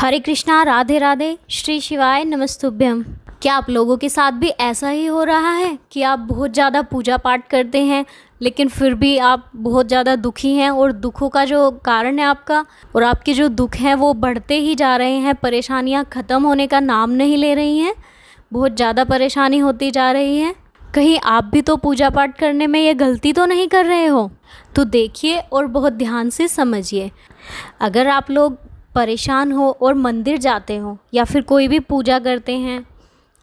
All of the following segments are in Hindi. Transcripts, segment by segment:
हरे कृष्णा, राधे राधे, श्री शिवाय नमस्तुभ्यम। क्या आप लोगों के साथ भी ऐसा ही हो रहा है कि आप बहुत ज़्यादा पूजा पाठ करते हैं लेकिन फिर भी आप बहुत ज़्यादा दुखी हैं और दुखों का जो कारण है आपका और आपके जो दुख हैं वो बढ़ते ही जा रहे हैं, परेशानियां ख़त्म होने का नाम नहीं ले रही हैं, बहुत ज़्यादा परेशानी होती जा रही है। कहीं आप भी तो पूजा पाठ करने में ये गलती तो नहीं कर रहे हो? तो देखिए और बहुत ध्यान से समझिए। अगर आप लोग परेशान हो और मंदिर जाते हो या फिर कोई भी पूजा करते हैं,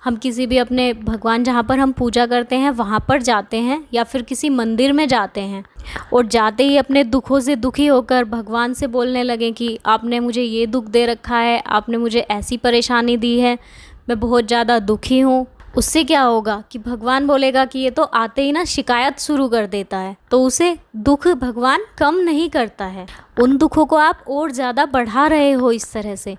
हम किसी भी अपने भगवान जहाँ पर हम पूजा करते हैं वहाँ पर जाते हैं या फिर किसी मंदिर में जाते हैं और जाते ही अपने दुखों से दुखी होकर भगवान से बोलने लगे कि आपने मुझे ये दुख दे रखा है, आपने मुझे ऐसी परेशानी दी है, मैं बहुत ज़्यादा दुखी हूँ। उससे क्या होगा कि भगवान बोलेगा कि ये तो आते ही ना शिकायत शुरू कर देता है, तो उसे दुख भगवान कम नहीं करता है, उन दुखों को आप और ज़्यादा बढ़ा रहे हो। इस तरह से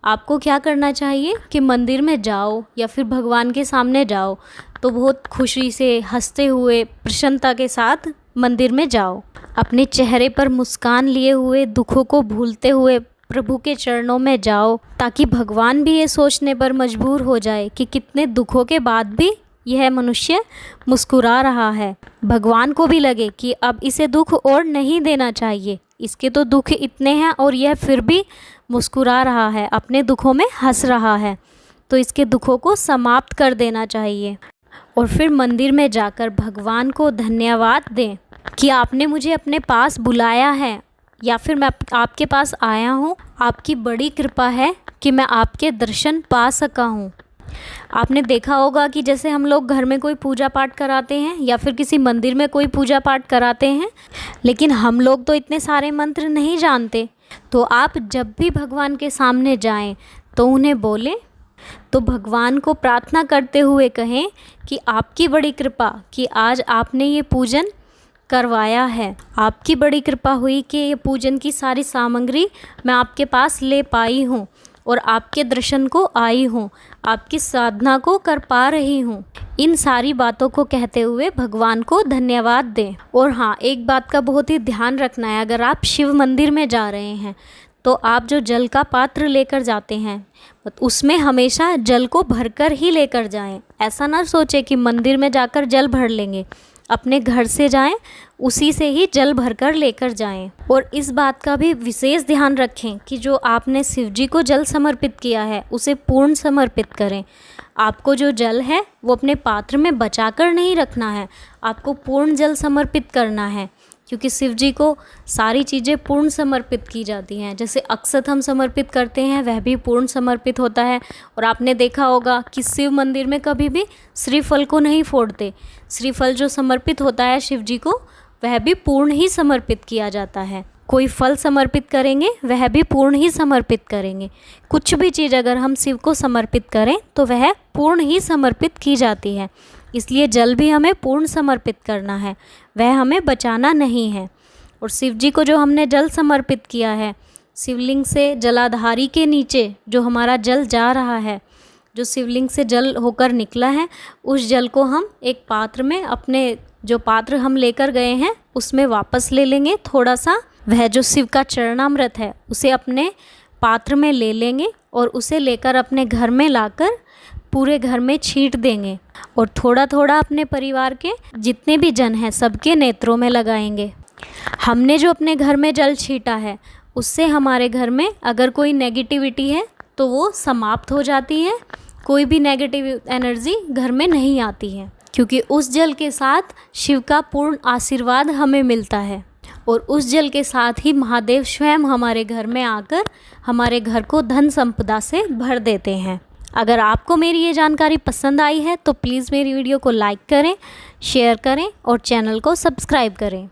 आपको क्या करना चाहिए कि मंदिर में जाओ या फिर भगवान के सामने जाओ तो बहुत खुशी से हंसते हुए प्रसन्नता के साथ मंदिर में जाओ, अपने चेहरे पर मुस्कान लिए हुए दुखों को भूलते हुए प्रभु के चरणों में जाओ, ताकि भगवान भी ये सोचने पर मजबूर हो जाए कि कितने दुखों के बाद भी यह मनुष्य मुस्कुरा रहा है। भगवान को भी लगे कि अब इसे दुख और नहीं देना चाहिए, इसके तो दुख इतने हैं और यह फिर भी मुस्कुरा रहा है, अपने दुखों में हंस रहा है, तो इसके दुखों को समाप्त कर देना चाहिए। और फिर मंदिर में जाकर भगवान को धन्यवाद दें कि आपने मुझे अपने पास बुलाया है या फिर मैं आपके पास आया हूँ, आपकी बड़ी कृपा है कि मैं आपके दर्शन पा सका हूँ। आपने देखा होगा कि जैसे हम लोग घर में कोई पूजा पाठ कराते हैं या फिर किसी मंदिर में कोई पूजा पाठ कराते हैं, लेकिन हम लोग तो इतने सारे मंत्र नहीं जानते। तो आप जब भी भगवान के सामने जाएं तो उन्हें बोलें, तो भगवान को प्रार्थना करते हुए कहें कि आपकी बड़ी कृपा कि आज आपने ये पूजन करवाया है, आपकी बड़ी कृपा हुई कि ये पूजन की सारी सामग्री मैं आपके पास ले पाई हूँ और आपके दर्शन को आई हूँ, आपकी साधना को कर पा रही हूँ। इन सारी बातों को कहते हुए भगवान को धन्यवाद दें। और हाँ, एक बात का बहुत ही ध्यान रखना है, अगर आप शिव मंदिर में जा रहे हैं तो आप जो जल का पात्र लेकर जाते हैं उसमें हमेशा जल को भरकर ही लेकर जाएं। ऐसा ना सोचें कि मंदिर में जाकर जल भर लेंगे, अपने घर से जाएं, उसी से ही जल भरकर लेकर जाएं। और इस बात का भी विशेष ध्यान रखें कि जो आपने शिव जी को जल समर्पित किया है उसे पूर्ण समर्पित करें। आपको जो जल है वो अपने पात्र में बचाकर नहीं रखना है, आपको पूर्ण जल समर्पित करना है, क्योंकि शिव जी को सारी चीज़ें पूर्ण समर्पित की जाती हैं। जैसे अक्षत हम समर्पित करते हैं वह भी पूर्ण समर्पित होता है। और आपने देखा होगा कि शिव मंदिर में कभी भी श्रीफल को नहीं फोड़ते, श्रीफल जो समर्पित होता है शिव जी को वह भी पूर्ण ही समर्पित किया जाता है। कोई फल समर्पित करेंगे वह भी पूर्ण ही समर्पित करेंगे। कुछ भी चीज़ अगर हम शिव को समर्पित करें तो वह पूर्ण ही समर्पित की जाती है, इसलिए जल भी हमें पूर्ण समर्पित करना है, वह हमें बचाना नहीं है। और शिव जी को जो हमने जल समर्पित किया है, शिवलिंग से जलाधारी के नीचे जो हमारा जल जा रहा है, जो शिवलिंग से जल होकर निकला है, उस जल को हम एक पात्र में, अपने जो पात्र हम लेकर गए हैं उसमें वापस ले लेंगे थोड़ा सा। वह जो शिव का चरणामृत है उसे अपने पात्र में ले लेंगे और उसे लेकर अपने घर में लाकर पूरे घर में छींट देंगे और थोड़ा थोड़ा अपने परिवार के जितने भी जन हैं सबके नेत्रों में लगाएंगे। हमने जो अपने घर में जल छींटा है उससे हमारे घर में अगर कोई नेगेटिविटी है तो वो समाप्त हो जाती है, कोई भी नेगेटिव एनर्जी घर में नहीं आती है, क्योंकि उस जल के साथ शिव का पूर्ण आशीर्वाद हमें मिलता है। और उस जल के साथ ही महादेव स्वयं हमारे घर में आकर हमारे घर को धन संपदा से भर देते हैं। अगर आपको मेरी ये जानकारी पसंद आई है तो प्लीज़ मेरी वीडियो को लाइक करें, शेयर करें और चैनल को सब्सक्राइब करें।